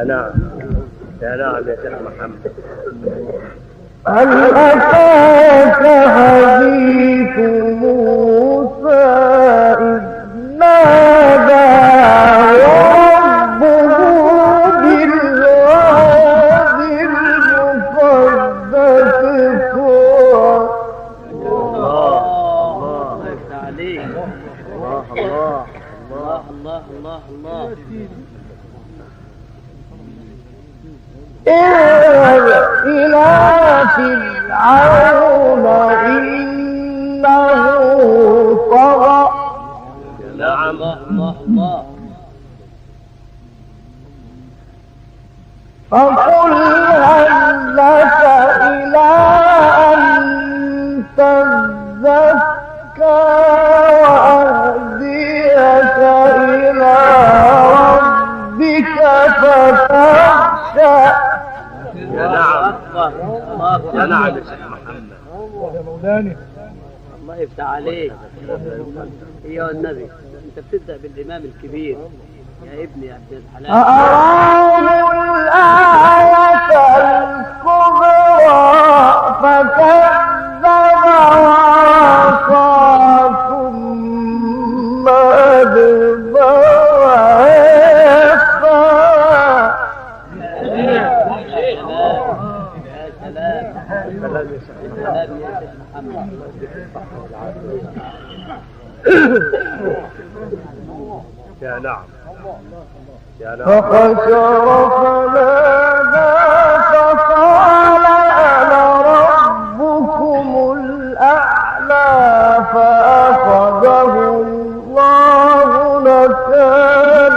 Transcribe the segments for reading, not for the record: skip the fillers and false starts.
يا نعم يا نعم يا شيخ محمد. هل أتاك حديث موسى إذ نادى ربه بالوادي المقدس طوى. الله يفتح عليك. الله الله الله الله الله الله. اذهب إلى فرعون إنه طغى. نعم الله الله. فقل هل لك إلى أن تزكى وأهديك إلى ربك فتخشى. يا نعم يا نعم يا شيخ محمد. يا مولانا الله يفتح عليك. ايها النبي انت بتبدا بالامام الكبير يا ابني يا ابن الحلال. أراه الآية الكبرى فكذب وعصى ثم أدبر ويسعى. يا سلام سلام يا شيخ محمد. يا نعم يا نعم. فحشر فنادى فقال أنا ربكم الأعلى فأخذه الله نكال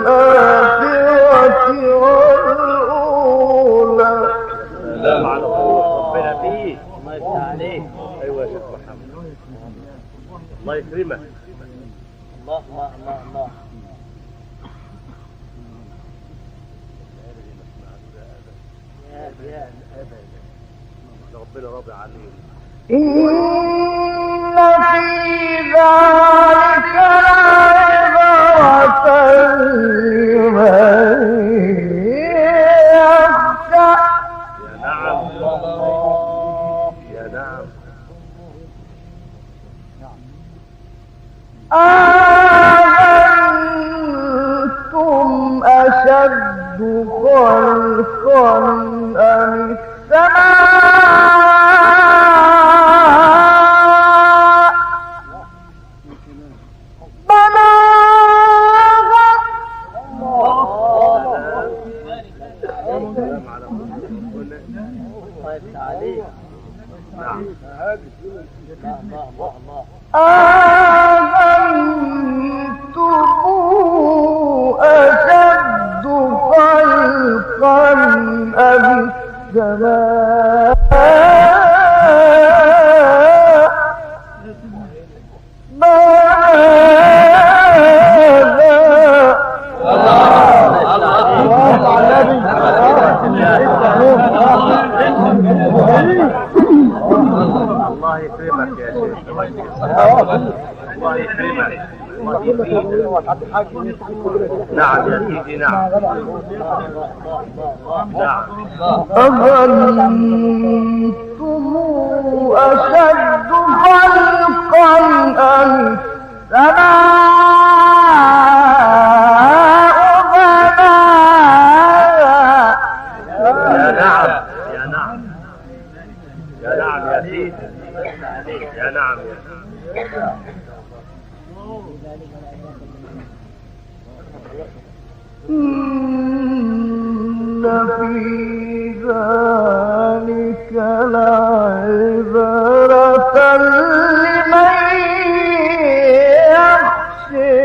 الآخرة والأولى. سلام على ربنا فيه. الله يفتح عليك. ايوه يا شيخ محمد الله يكرمك. الله الله الله الله. يا ربنا راضي عليك. إن في ذلك لعبرة لمن يخشى. يا نعم يا نعم. أأنتم أشد خلقا أم السماء بناها. سلام على ربنا. الله يفتح عليك. نعم الله الله الله. أأنتم أشد خلقا أم السماء الله يكرمك يا شيخ. الله يكرمك. نعم يا سيدي نعم نعم. أأنتم أشد خلقا أم السماء بناها. يا نعم يا نعم يا نعم يا سيدي يا نعم يا إن في ذلك لعبرة لمن يخشى.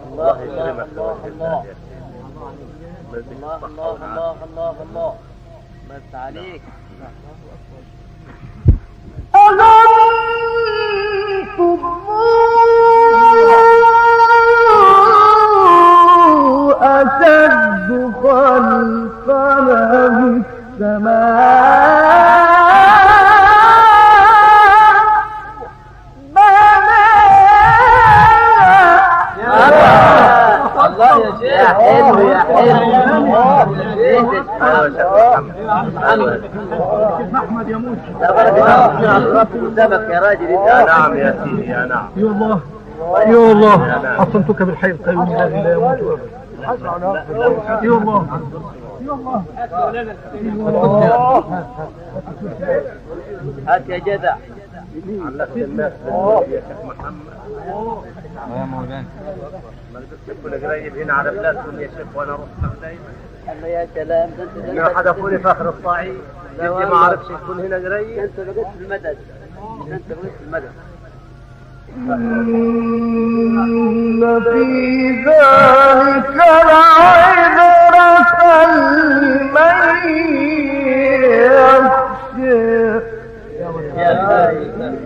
الله يكرمك. الله الله الله الله الله. ما يفتح عليك. أأنتم أشد خلقا أم السماء بناها. محمد. احمد يا موسى. قدامك يا راجل. يا نعم يا سيدي يا نعم. يا الله يا الله عصمتك بالحي القيوم الذي لا يموت ابدا. يا الله يا الله. هات يا جدع. علقت الناس يا شيخ محمد. يا مولانا ما تكون قريب هنا على بلادكم يا شيخ وانا اروح دايما. الله يا سلام. انا حدفوني فاخر الصعيد. جدي ما عرفش يكون هنا قريب. انت بقيت في المدد. انت بقيت في المدد. إن في ذلك لعبرة لمن يخشى.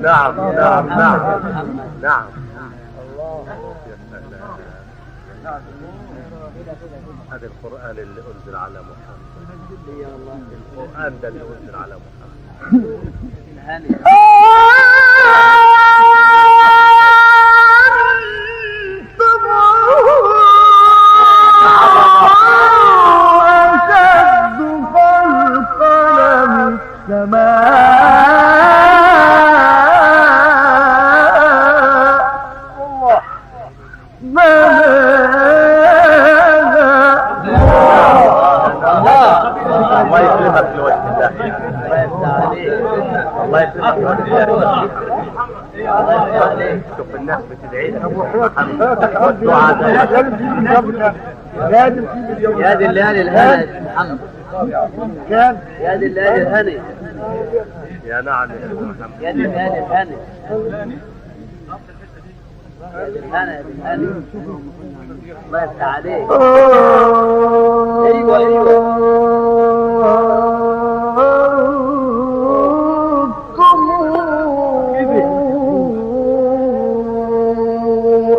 نعم نعم نعم نعم. هذا القرآن اللي أنزل على محمد. القرآن ده اللي أنزل على محمد. الله يكرمك لوجه الله. الله يكرمك لوجه الله. شوف الناس بتدعي لك والدعاء يا دي الليالي الهنا يا محمد. يا دي الليالي الهنا. يا نعم يا محمد. يا دي الليالي الهنا. يا دي الهنا يا دي الهنا. الله يفتح عليك. ايوه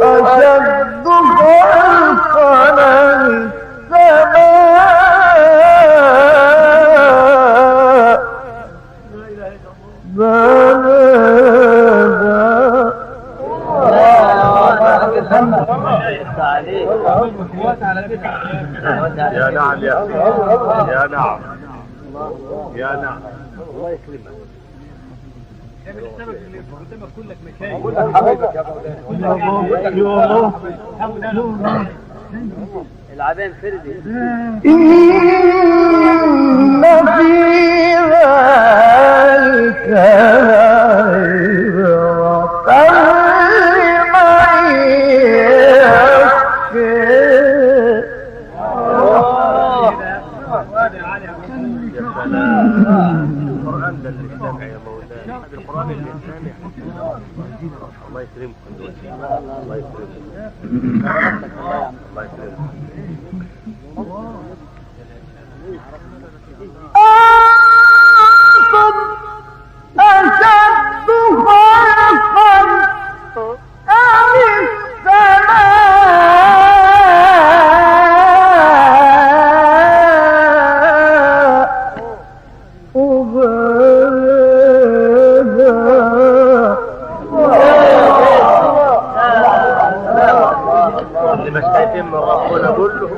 أشد خلقا يا نعم يا يا نعم يا نعم. الله يكرمك. العبين فردي. إن في ذلك القرآن ده اللي سامع يا مولانا. هذا القرآن اللي سامع. الله يكرمكم. الله يكرمكم. الله يكرمكم. أشد خلقا أم اللي مش هيتم ربنا كله.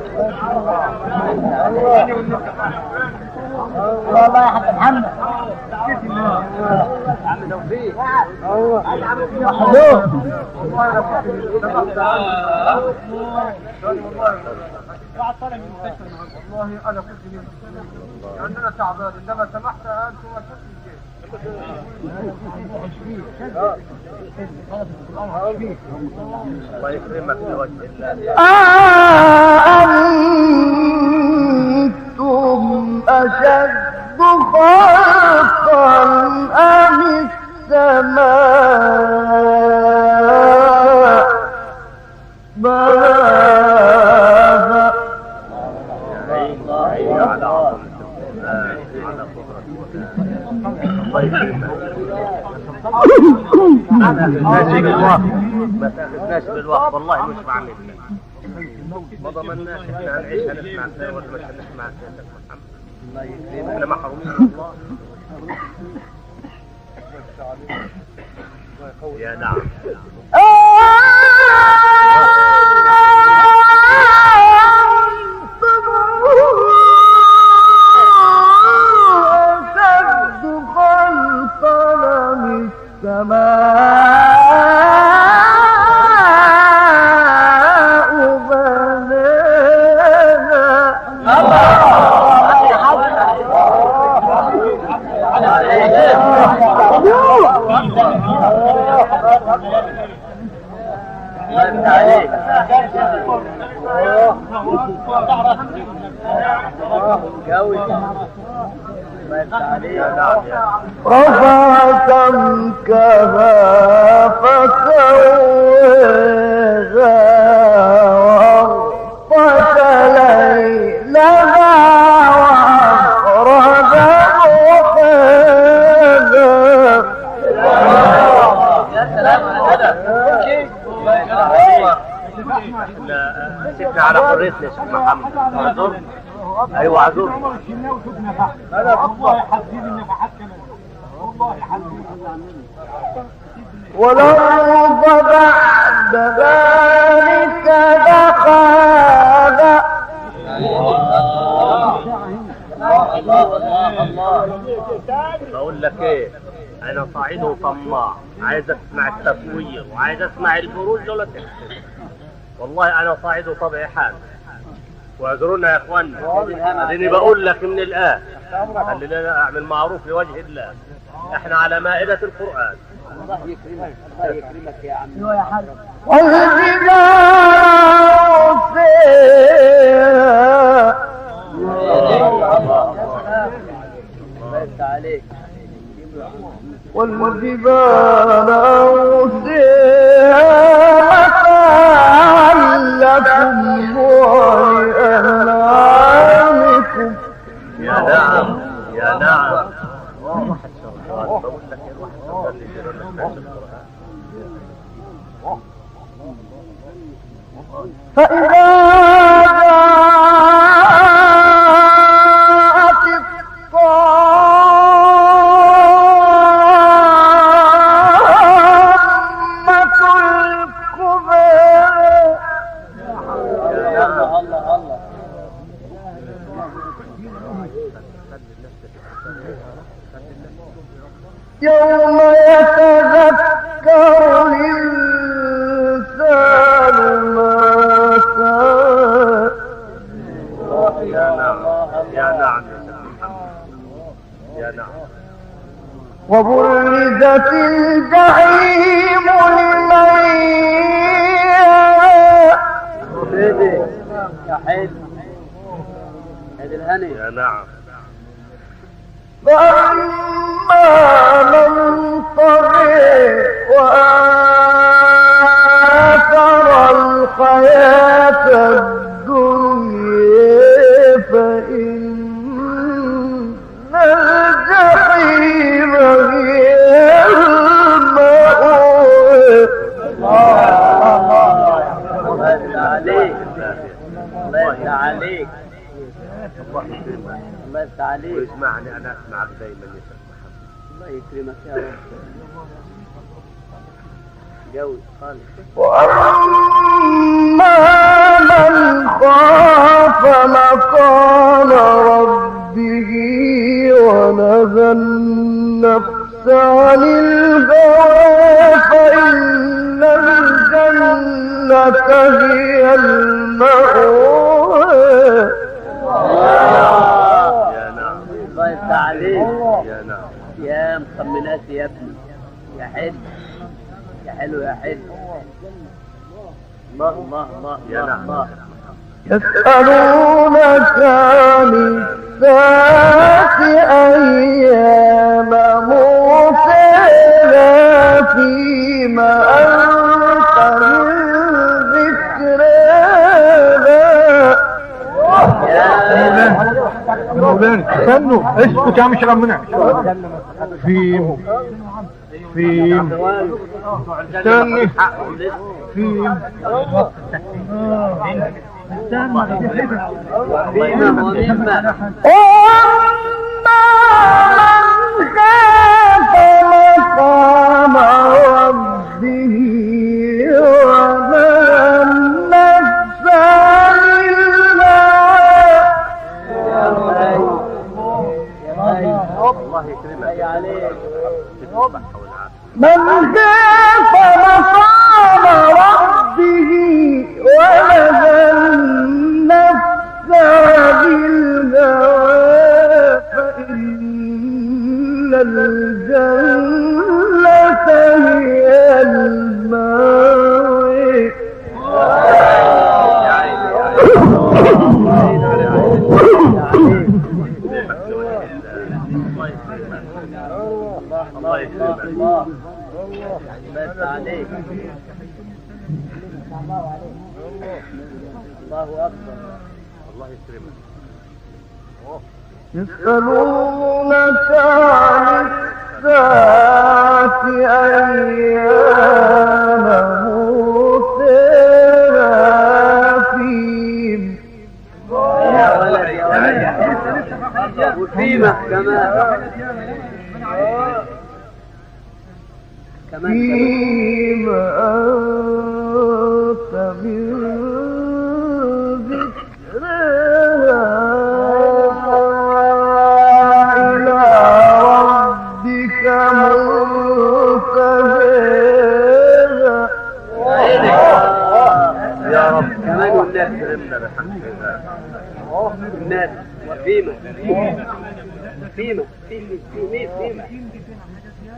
والله يا حاج محمد. عم توفيق. والله انا كنت عندنا تعبان انما سمحت انتم وشفتوا الله يكرمك بوجه الله. أأنتم أشد خلقا أم السماء بناها. على عظمة القرآن على قدرة القرآن. الله يكرمك. ما تاخذناش بالوقت والله مش معنى ما ضمناش احنا هنعيش هنسمع سوا ولا مش هنسمع سيدك محمد. الله يكرمك. احنا محرومين والله. يا نعم. رفع سمكها فسواها وأغطش ليلها وأخرج سيبنا على حريتنا يا شيخ محمد. اعذر. ايوه اعذر. والله حبيبي النفحات كمان. والله حبيبي. والأرض بعد ذلك دحاها بقول لك ايه، انا صعيد وطماع، عايز اسمع التفوير وعايز اسمع الفروج ولا تحسن. والله انا صعيد وطبعي حال، واعذرونا يا اخوانا. اديني بقول لك من الان، خلي لنا اعمل معروف لوجه الله، احنا على مائدة القرآن. الله يكرمك، الله يكرمك يا عم. والجبال أرسيها عليك. والجبال أرسيها متاعا لكم ولأنعامكم. يا نعم يا نعم. بقول لك يا واحد صلي في القرآن. فإذا جاءت الطامة الكبرى الله الله الله. يوم يتذكر الإنسان ما سعى. يا نعم يا نعم يا شيخ محمد يا نعم. وبرزت الجحيم لمن سيدي يا حلو. هذه الهني. يا نعم. فأما من طغى وآثر الحياة الدنيا فإن الجحيم هي المأوى. الله يفتح عليك، الله يفتح عليك، الله يفتح عليك. ويسمعني انا اسمعك دايما يا شيخ محمد. الله يكرمك يا رب. جوز خالص. وأما من خاف مقام ربه ونهى النفس عن الهوى فإن الجنة هي المأوى. يا نعم الله يفتح عليك يا نعم. يا مطمنات يا ابني. يا حلو يا حلو يا حلو. الله الله الله يا نعم. الله. يسألونك عن الساعة أيام مرساها فيما أنت من ذكرها. مولانا استنوا اسكت يا عم اشرب منها. فيم استني فيم. ونعمة ونعمة. وأما من خاف مقام ربه ونهى النفس عن الهوى. الله يكرمك يا عليك. من خاف مقام ربه ونهى النفس عن الهوى فإن الجنة هي المأوى الله يكرمك بس عليك الله أكبر الله يكرمك يسألونك عن الساعة أيان مرساها فيهم يا ولد يا ولد وفيما كمان فيما أنت من ذكرها إلى ربك منتهاها يا رب كمان والناس كرمنا بحق الناس وفيما فيما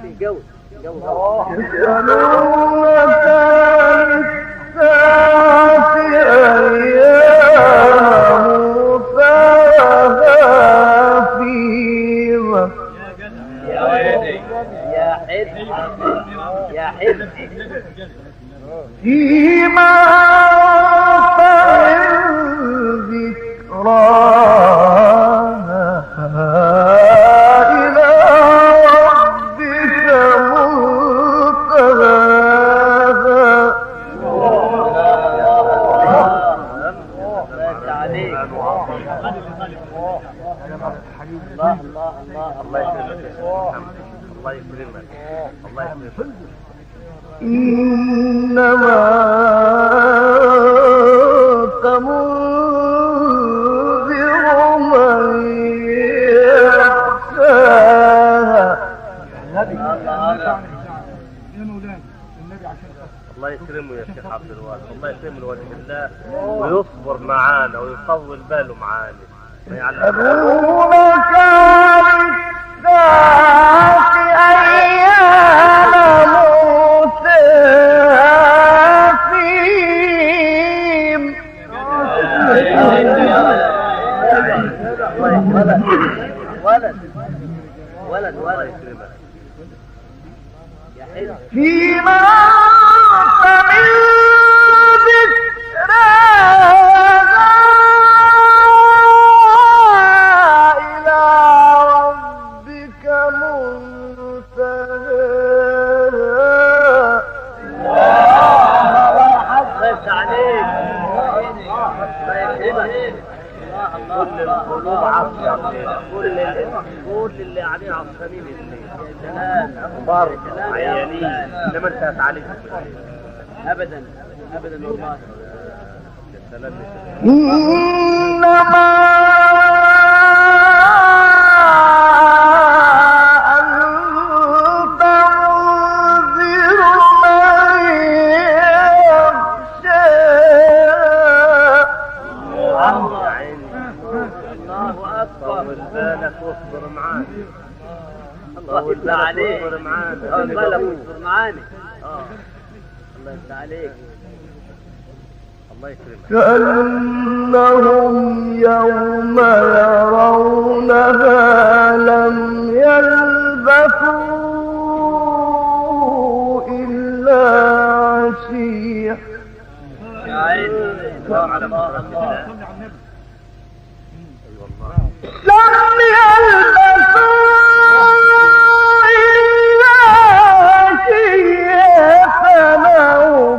في جو يسألونك عن الساعة أيان مرساها فيما يا ولدي يا حد فيما أنت من ذكراها إلى ربك منتهاها بس عليك الله الله يكرمك يا شيخ محمد الله يكرمك الله يكرمك إنما أنت منذر من يخشاها الله يكرمه يا شيخ عبد الوهاب الله يكرمه لوجه الله ويصبر معانا ويطول باله معانا ما يعلم يسألونك عن الساعة أيان مرساها فيهم ولد الله يكرمك يا حلو فيما أنت من ذكراها إلى ربك منتهاها بس عليك كل القلوب عطشان كل اللي عليه عطشانين كبار عيانين انما انت هتعالج ابدا والله يا سلام يا شيخ. إنما أنت منذر من يخشاها يا عيني الله اكبر طول بالك واصبر معانا الله طول يفتح بالك عليك واصبر معانا طول بالك واصبر معاني الله يفتح عليك الله يكرمك كأنهم يوم يرونها لم يلبثوا إلا عشية يا عيني الله الله لم يلبثوا إلا عشية أو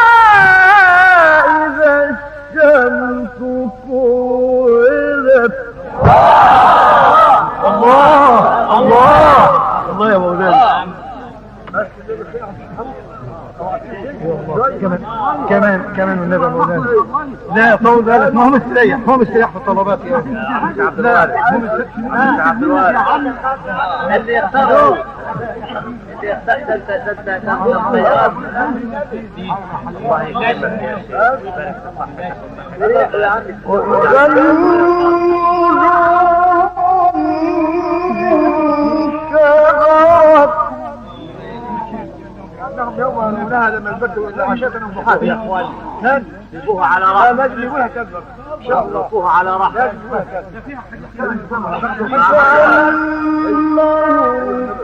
ضحاها إذا الشمس كورت الله يا مولانا كمان والنبي مولانا لا طول بالك ما هو مستريح في الطلبات يا عبد الوهاب عبد الوهاب اللي يختاروا اللي يختار تاخذ الطيارات الله يكرمك يا شيخ يبارك في صحتك يا عمي وإذا بدو عشاتنا وضحات يا اخوان كان جيبوها على لا راحة، ما تجيبوها كذب ان شاء الله جيبوها على راحة. لا تجيبوها كذب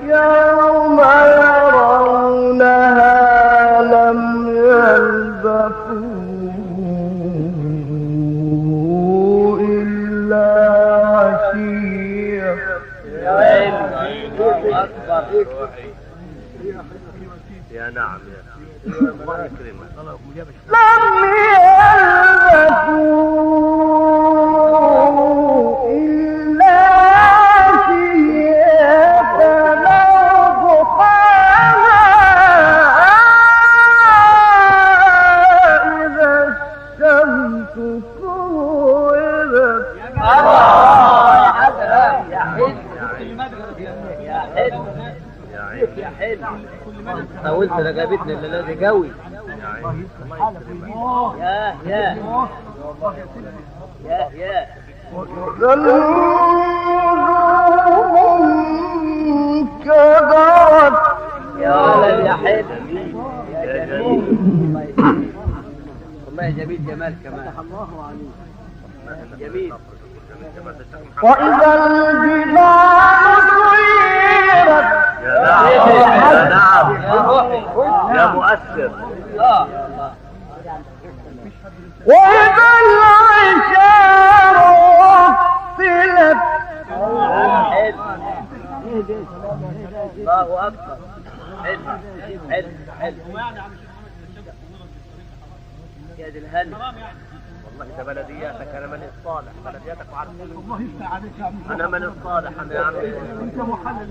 يوم يرونها لم يلبثوا إلا عشية. يا نعم يا الله يكرمك. لم يلبثوا إلا عشية لو ضحاها إذا الشمس كورت. يا عيني طولت رقبتنا الليلة دي قوي. يا عيني الله يكرمك. يا النجوم انكدرت. يا ولد يا حلو يا جميل. والله جميل جمال كمان جميل. وإذا الجبال سيرت. يا نعم يا مؤثر. وإذا العشار عطلت. الله أكبر. حلو يا دي الهنا. والله ده بلدياتك، انا من الصالح بلدياتك وعارف. الله يفتح عليك يا عم. انا من الصالح انا يا عم. انت محلل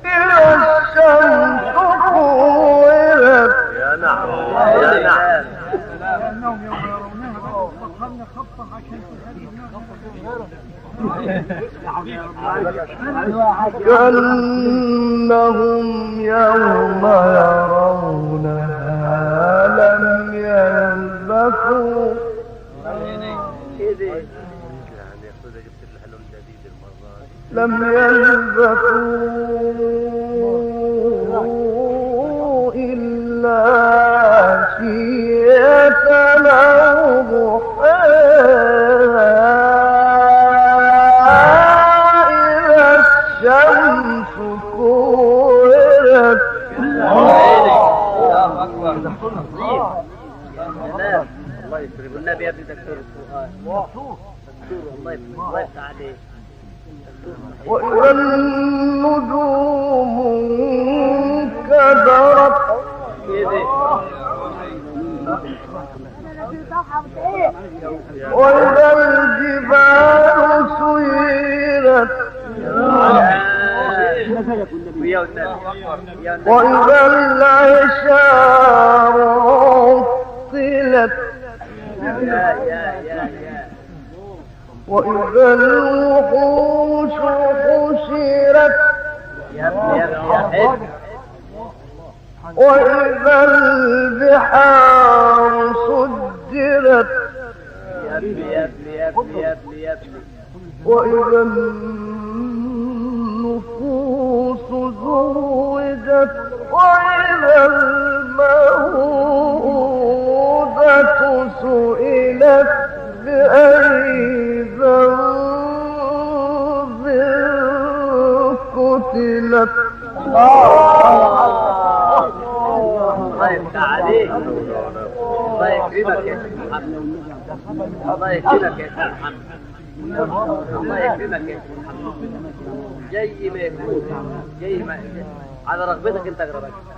إذا الشمس كورت. يا نعم يا نعم. انهم يوم يرونها فخرنا خطا عشان كأنهم يوم يرونها لم يلبثوا يعني يا اخوي جبت الحلو الجديد المره دي. لم يلبثوا إلا عشية أو ضحاها إذا الشمس كورت. الله أكبر. الله يكرمك. والنبي يا ابني دكتور القرآن. دكتور الله يفتح عليك. وإذا النجوم انكدرت. وإذا الجبال سيرت. وإذا العشار عطلت. وإذا الوحوش حشرت. وإذا البحار سجرت. وإذا النفوس زوجت. وإذا الموءودة سئلت بأي ذنب قتلت. الله يفتح عليك. الله يكرمك يا شيخ محمد. الله يكرمك يا شيخ محمد. الله يكرمك يا شيخ محمد. جاي ما يكون جاي ما على رغبتك انت على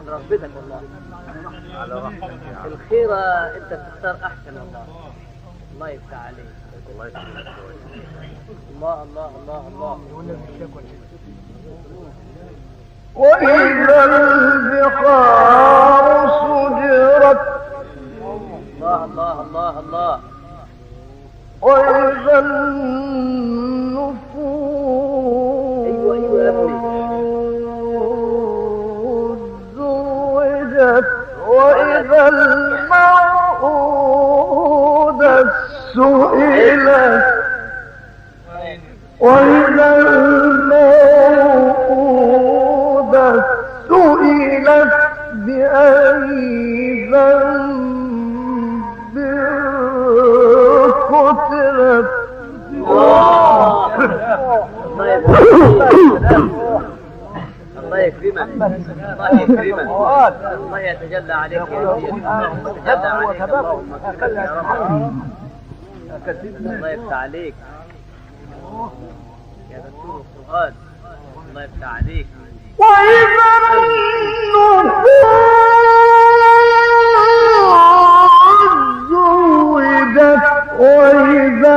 رغبتك والله. على راحتك يا عم. الخيرة انت تختار احسن والله. الله يفتح عليك. الله يكرمك. الله الله. وإذا البحار سجرت. الله. وإذا النفوس زوجت. وإذا الموءودة سئلت. وإذا الموءودة سئلت بأي ذنب الله يكرمك الله يكرمك الله يتجلى عليك يتجلى عليك اللهم اكرمك يا رب الله يفتح عليك يا دكتور القرآن الله يفتح عليك. وإذا النفوس زوجت وإذا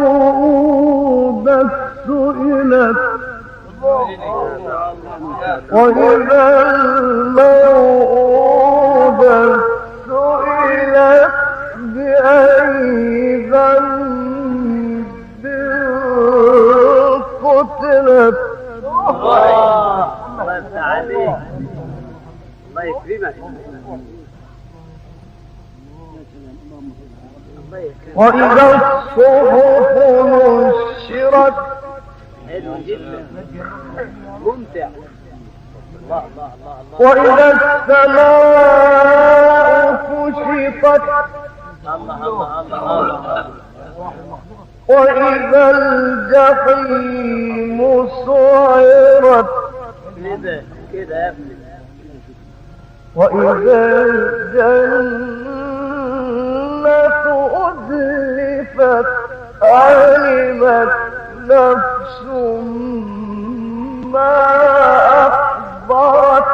الموءودة سئلت وإذا الموءودة سئلت بأي ذنب قتلت. الله يفتح عليك الله يكرمك وإذا الصحف نشرت حلو جدا ممتع الله الله الله الله وإذا السماء كشطت الله الله الله وإذا الجحيم سعرت كده كده يا ابني وإذا الجنة أزلفت علمت نفس ما أحضرت.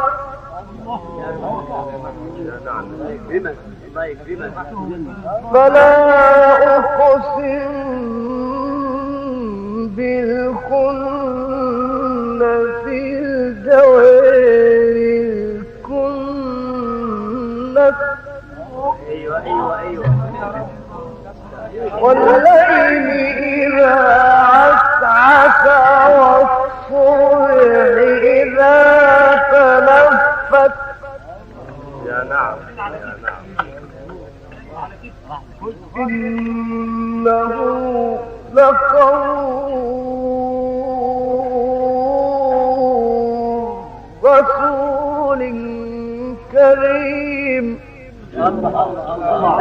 الله يكرمك الله يكرمك فلا أقسم بالخنس الجوار الكنس ايوه ايوه ايوه والليل إذا عسعس والصبح إذا تنفس. يا نعم يا نعم إنه لقول رسول كريم. الله الله الله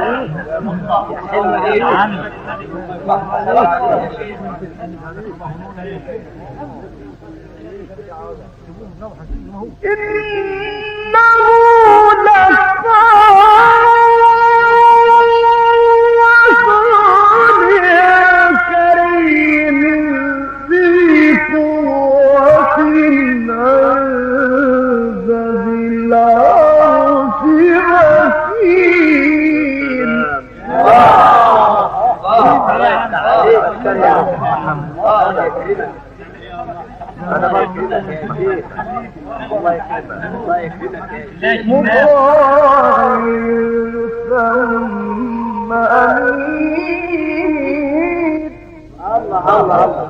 يا حلو إنه لقول كريم ذي قوة عند ذي العرش مكين. الله يفتح عليك يا محمد الله يكرمك أنا بكرمك يا شيخ الله يكرمك الله يكرمك يا شيخ مطاع ثم أمين. الله الله الله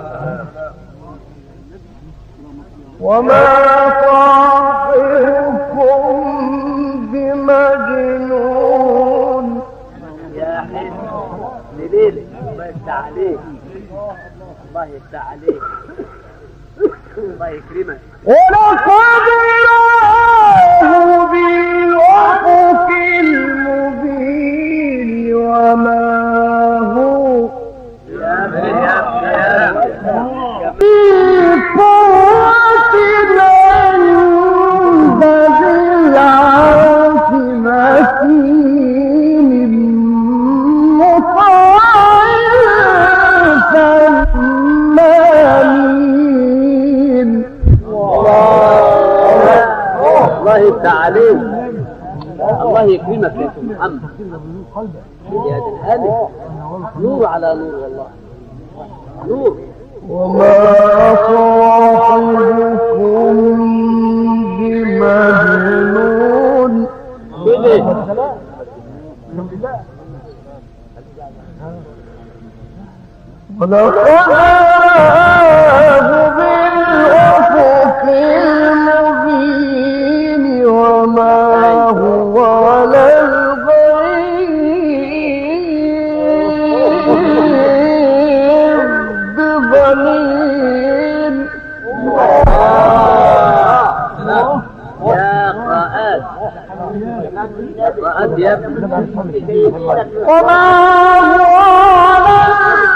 وما صاحبكم بمجنون. يا حلو ليلك الله يفتح عليك الله يفتح عليك الله يكرمك ولقد رآه بالأفق المبين وما هو يا ابني يا ابني يا ابني في قوة عند ذي العرش مكين مطاع ثم أمين. الله يفتح عليك الله يكرمك يا سيد محمد يا دي الهادي نور على نور والله نور. وما صاحبكم بمجنون. ولقد رآه بالأفق المبين وما هو على الغيب بضنين. يا قائد قائد يا ابني وما هو على الغيب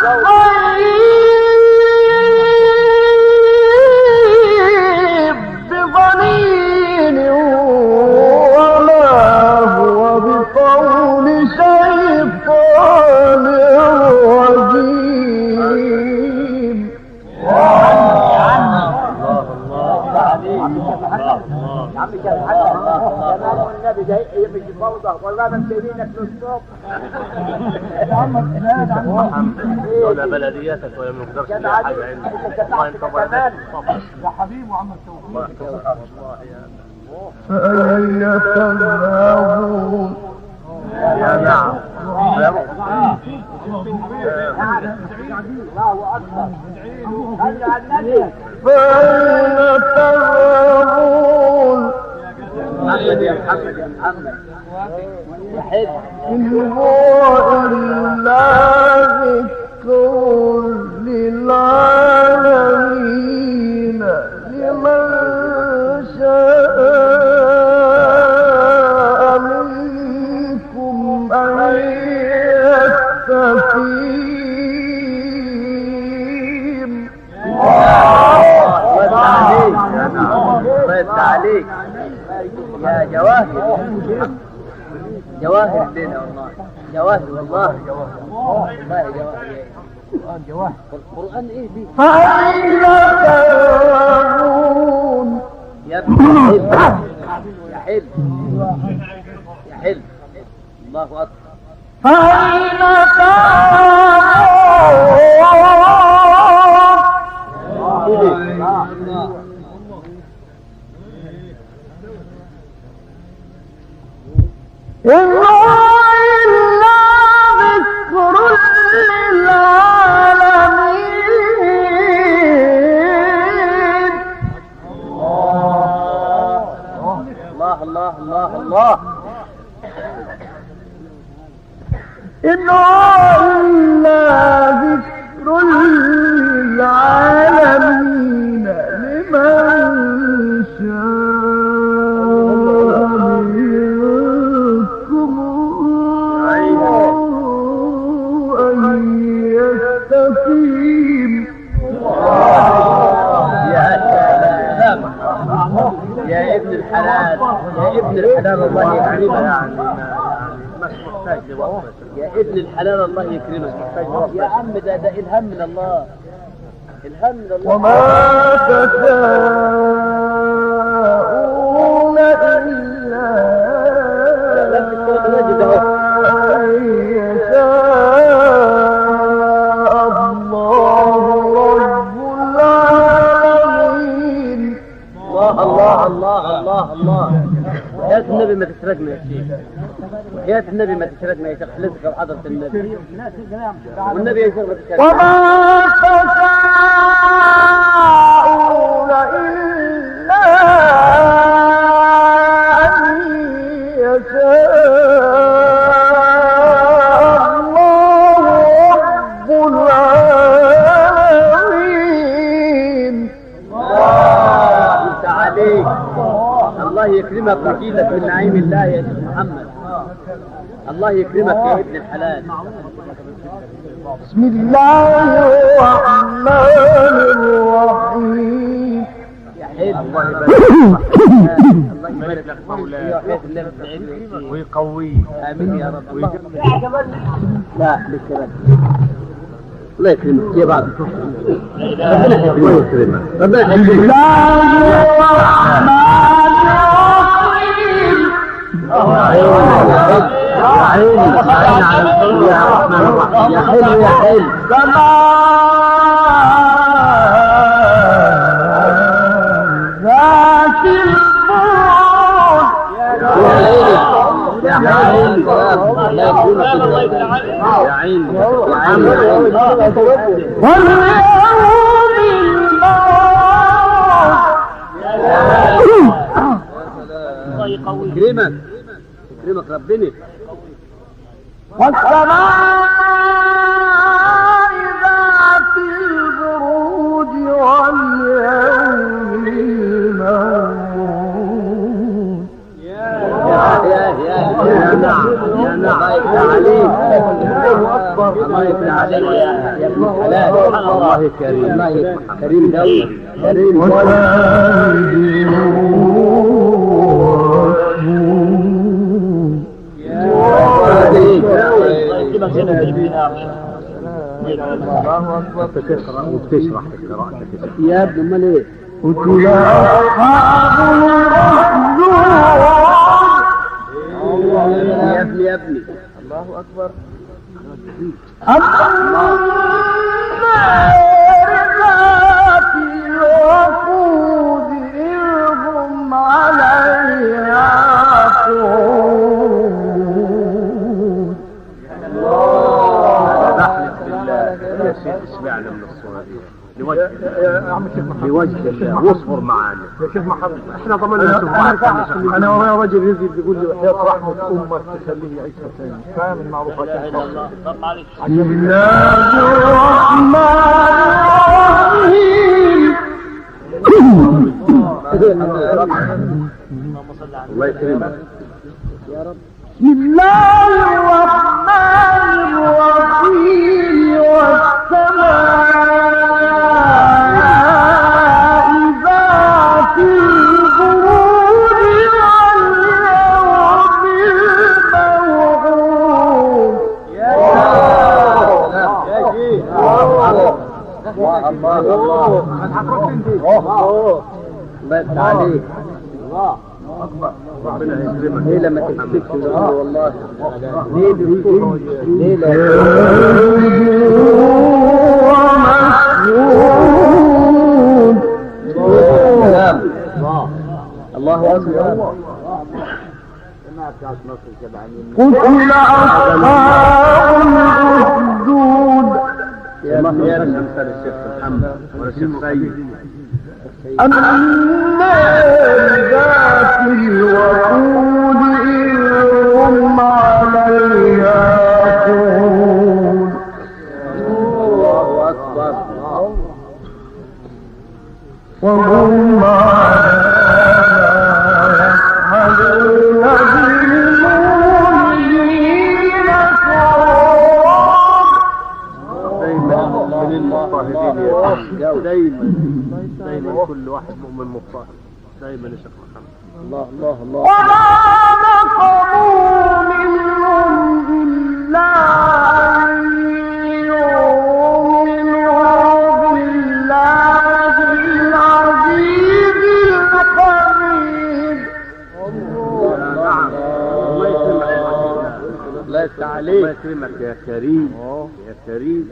الروضة والله ما مسيبينك للصبح. لولا بلدياتك ولا ما نقدرش نلاقي حاجة عندك. الله ينتظر يا حبيبي وعم التوفيق. فأين تذهبون؟ يا نعم. الله أكبر. صلوا على النبي. فأين تذهبون؟ محمد يا محمد يا محمد يا حلو. إن هو إلا ذكر للعالمين لمن شاء منكم أن يستقيم. الله يفتح عليك يا جواهر. جواهر لنا والله. جواهر والله. والله جواهر. القرآن ايه دي؟ فأين تذهبون؟ يا ابني يا حلو يا حلو. الله أكبر. فأين تذهبون؟ إن هو إلا ذكر للعالمين. الله الله الله الله. إن هو إلا ذكر للعالمين لمن شاء منكم أن يستقيم. يا ابن الحلال يا ابن الحلال الله يكرمك. مش محتاج لوصفة. يا ابن الحلال الله يكرمك. يا عم ده إلهام من الله. إلهام من الله. وما تشاءون إلا أن يشاء الله رب العالمين. الله الله الله الله الله. حياة النبي ما تسرقنا يا شيخ. وحياة النبي ما تسرقنا يا شيخ. حلفك بحضرة النبي والنبي يا شيخ ما تسرقنا. وما تشاءون إلا أن يشاء الله رب العالمين. انت عليك. الله يكرمك ويجيلك من نعيم الله يا شيخ محمد. الله يكرمك يا ابن الحلال. بسم الله الرحمن الرحيم. يا حلو. الله يبارك الله يبارك لك مولاي ويقويه. امين يا رب. لا لسه بس. الله يكرمك يا بعض. ربنا يكرمك. ربنا يكرمك. بسم الله الرحمن الرحيم. يا حلو يا حلو. ذات البرود. يا عيني الله يكرمك يا عيني يا عيني. واليوم الموت. يكرمك يكرمك ربنا. والسماء ذات البروج واليوم الموت. يا نعم يا نعم. الله يفتح عليك. الله يفتح عليك يا ابن الحلال. الله كريم. الله كريم دولي كريم وبتشرح قراءتك يا ابن امال ايه؟ قتل أصحاب الأخدود يا ابني يا ابني. الله أكبر. ذات الوقود إذ هم عليها قعود. نحلف بالله يا شيخ اسمعنا من الصورة دي لوجه الله واصبر معانا يا شيخ محمد احنا ضمننا انا ورايا راجل يزيد بيقول لي وحياة رحمة امك تخليه يعيش ثاني فاهم المعروفات. بسم الله الرحمن الرحيم. الله يكرمك يا رب. بسم الله الرحمن الرحيم. والسماء ذات البروج واليوم الموعود. يا شيخ الله بس عليك. الله أكبر. ربنا يكرمك ليه لما تكتبش الأمر والله ليه لا الله أكبر. قتل أصحاب الأخدود يا مثل الشيخ محمد ولا الشيخ سيد النار ذات الوقود إذ هم عليها قعود. الله أكبر. وهم على ما يفعلون بالمؤمنين شهود. دايما المؤمنين مضطهدين يا دايما كل واحد مؤمن مضطهد دايما يا شيخ محمد. الله الله الله. وما نقموا منهم إلا أن يؤمنوا بالله العزيز الحميد. نعم الله يكرمك الله يفتح عليك. الله يكرمك يا كريم يا كريم.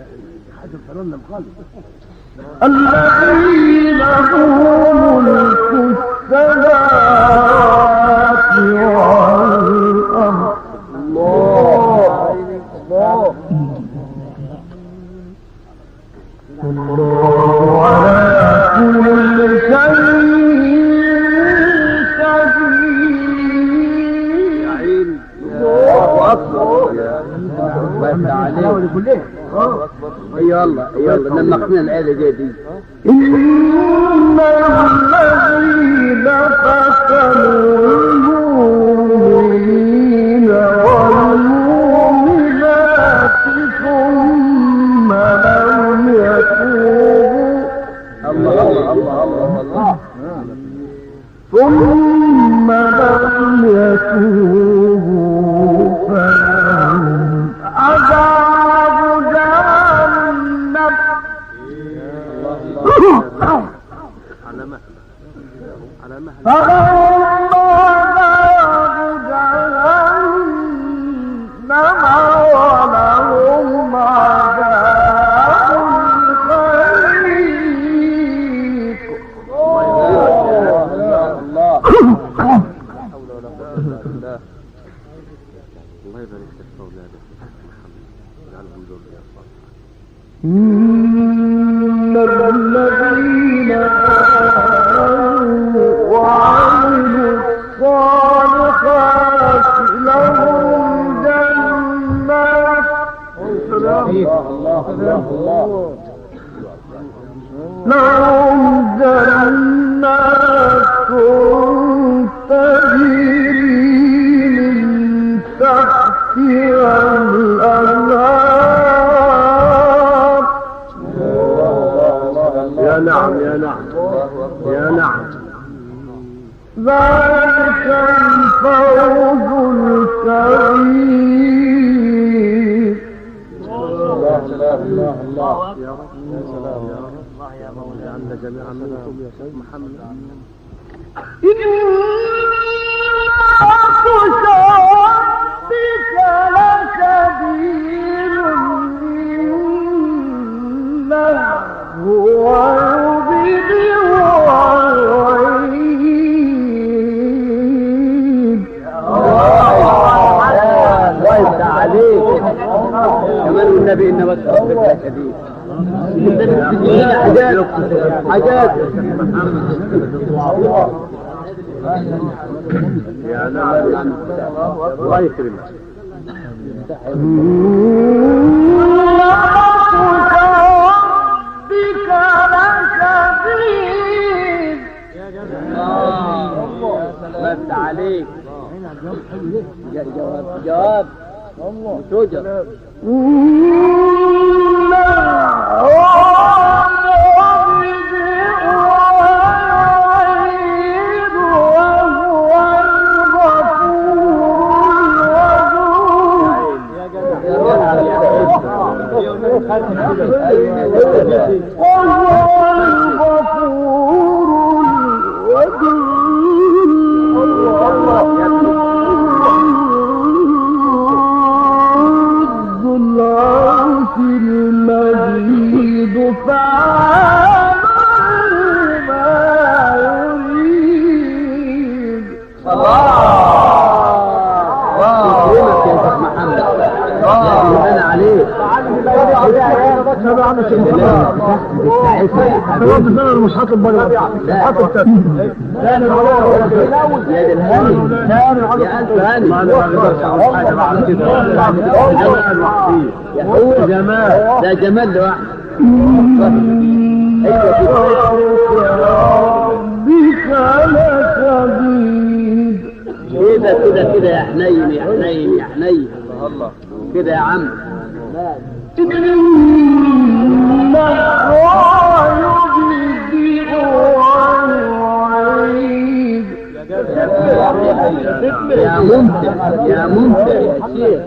الذين هم ملك السماوات والأرض. الله على كل شيء شهيد. الله أكبر. الله يفتح عليك. يلا نمقنا الآلة دي. إن الذين فتنوا المؤمنين والمؤمنات ثم لم يتوبوا فلهم عذاب جهنم. فلهم عذاب جهنم ولهم عذاب الحريق. الله يبارك لك في اولادك واجعلهم ذريه صالحه. إن الذين آمنوا وعملوا الصالحات لهم جنات تجري من تحتها الأنهار. يا نعم يا نعم. ذلك الفوز الكبير. الله يا رب يا سلام يا رب. الله يا مولانا اجعلنا جميعا منكم يا شيخ محمد. إنا خشى كمان والنبي إن بس ربك شديد حاجات يا نعم الله يكرمك بس عليك جواب توجب مش حاطط بره حاطط جمال ده جمال لوحده كده كده يا حنين يا حنين يا حنين كده يا عم يا ممتع يا ممتع يا شيخ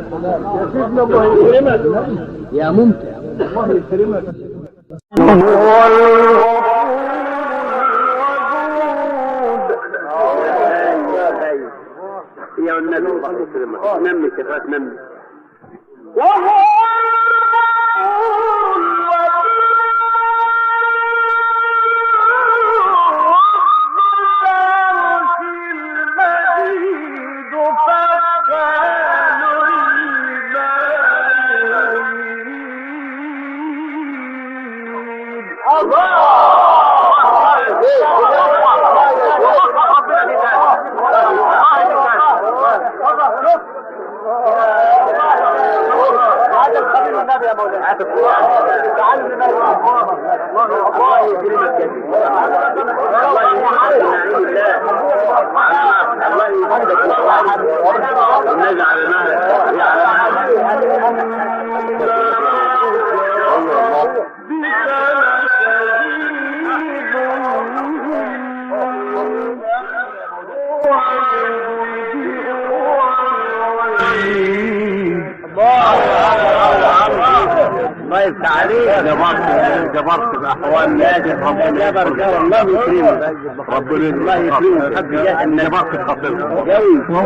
يا ممتع الله يكرمك يا النبي الله يكرمك نمي كفاك نمي جبرت بأحوال نادر ربنا الله يكرمك ربنا الله يكرمك حق جاه النبي جبرت الخطيب جوي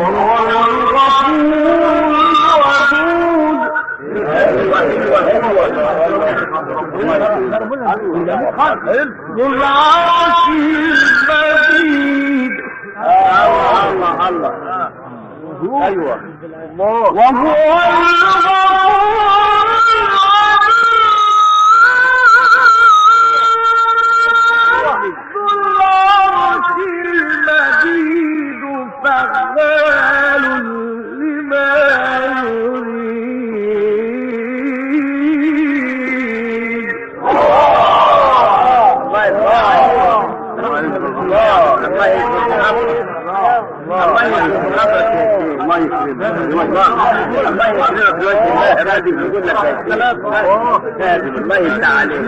الله الله ايوه وهو الله يستعلي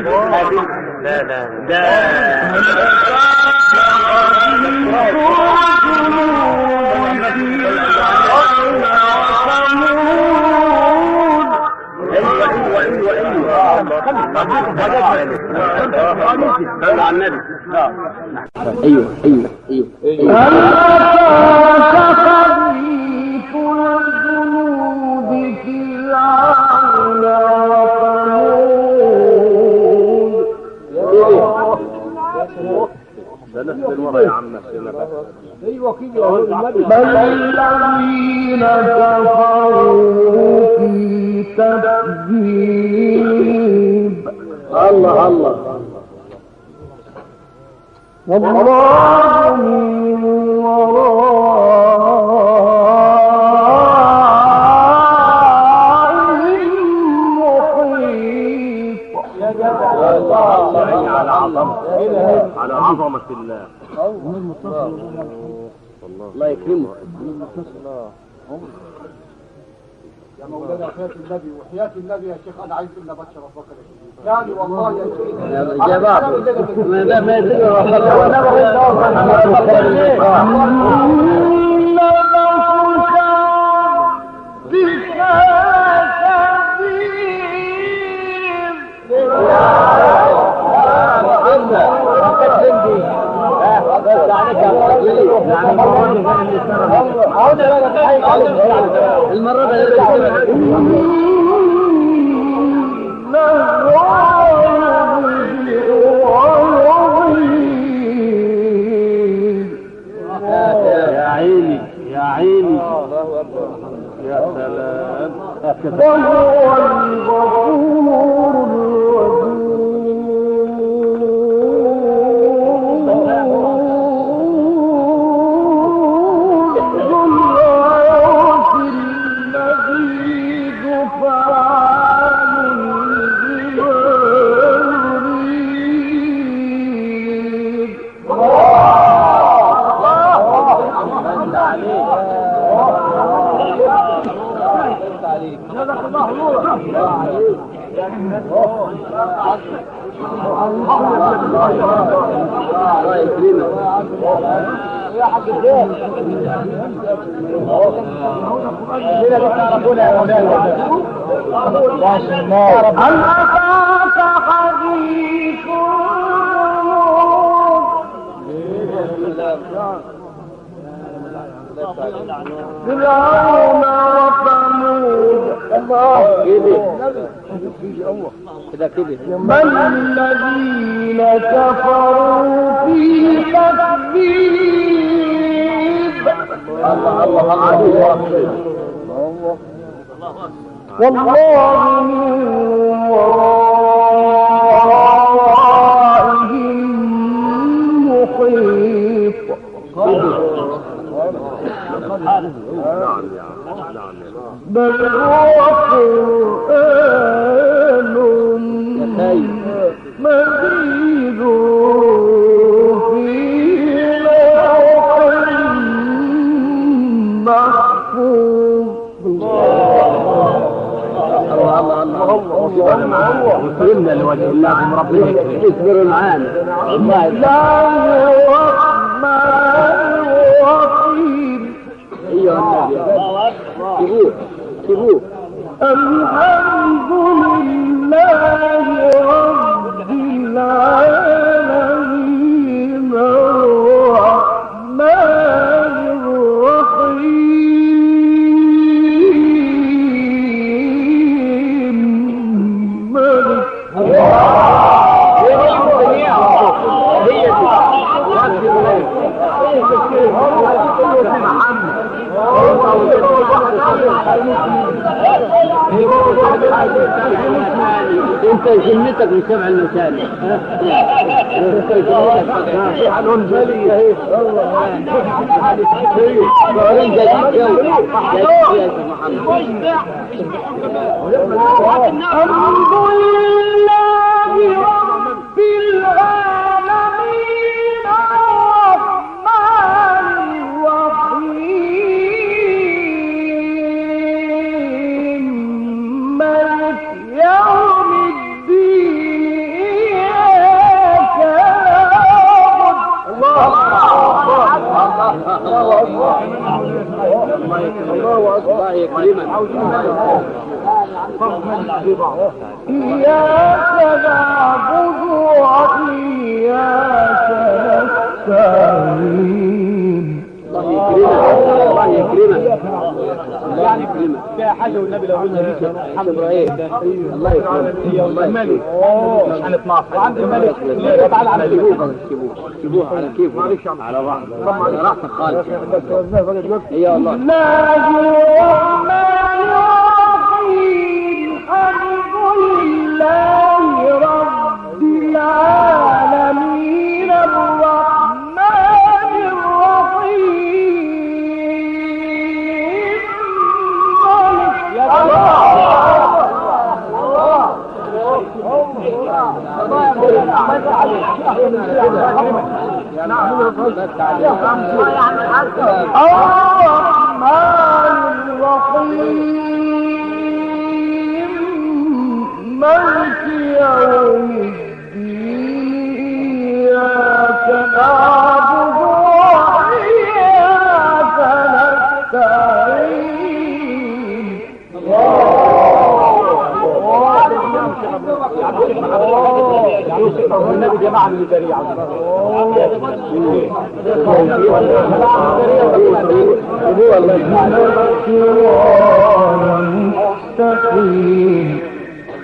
لا ايوه ده نفس المرة يا عم نفسنا بس. ايوه كده النبي. بل الذين كفروا في تكذيب. الله الله. والله من ورائهم محيط. على عظمة الله. الله يكرمه. يا مولانا حياة النبي وحياة النبي يا شيخ انا عايز الا بشر افكر يعني والله يا شيخ يا بابا ما يدري المرة يا عيني يا عيني يا سلام. وهو الغفور يا حاج الشيخ ليه بتعرفونا يا مولانا هل أتاك حديث فرعون وثمود. بل الذين كفروا في تكذيب. والله من ورائهم محيط. بل هو قرآن مجيد في لوح محفوظ. وسلمنا لوجه الله من ربنا يكرمك معانا. بسم الله الرحمن الرحيم. شوفوه الحمد لله رب العالمين الرحمن الرحيم مالك انت جنتك من سبع المثاني. انت جنتك حلون جلي اهي. قارن جديد يا محمد. الحمد لله رب العالمين الرحمن الرحيم مالك يوم الدين إياك نعبد. الله يكرمك. إياك نعبد وإياك نستعين. الله يكرمك. يعني فيها حاجه والنبي لو قلنا ليك الحمد لله. الله يكرمك. الله يكرمك. مش هنطمع وعند الملك. تعال على كيفوه على كيفه على بعض على راحتك خالص. يا الله. الحمد لله رب العالمين الرحمن الرحيم يا مالك يوم الدين إياك نعبد وإياك نستعين. النبي جماعة من البريعة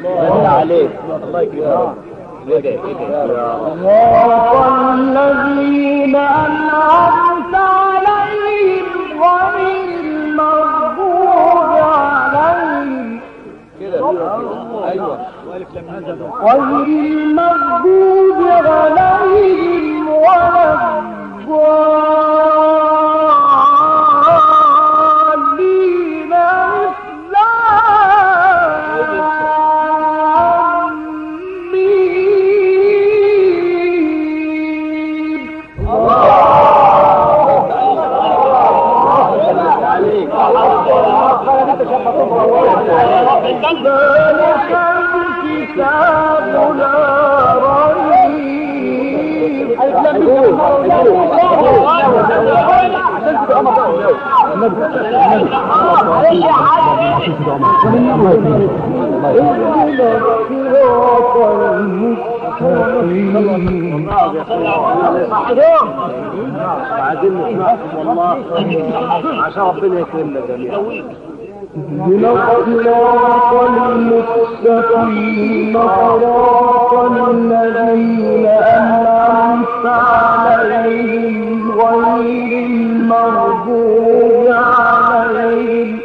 الله عليك. الله يكرمك. الذين أنعمت عليهم غير المغضوب عليهم غير المغضوب عليهم ولا الضالين. ذلك الكتاب لا ريب. عشان ربنا يكرمنا جميعا. من الصراط المستقيم صراط الذين أنعمت عليهم غير المغضوب عليهم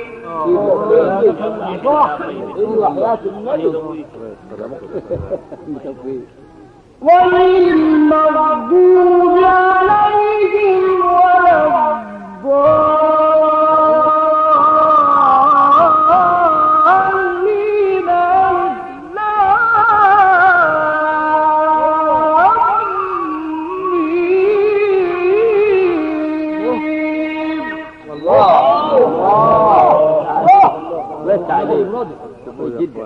غير المغضوب عليهم ولا الضالين. بس عليك جدا.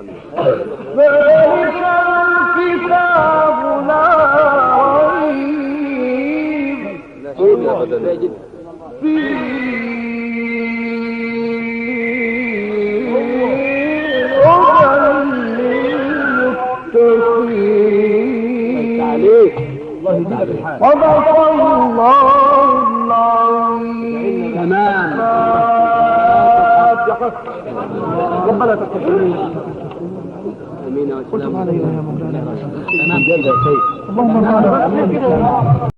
ذلك الكتاب لا ريب فيه هدى للمتقين. صدق الله العظيم. تمام. ربنا تقبل امين. وسلام علينا يا مولانا. تمام. اللهم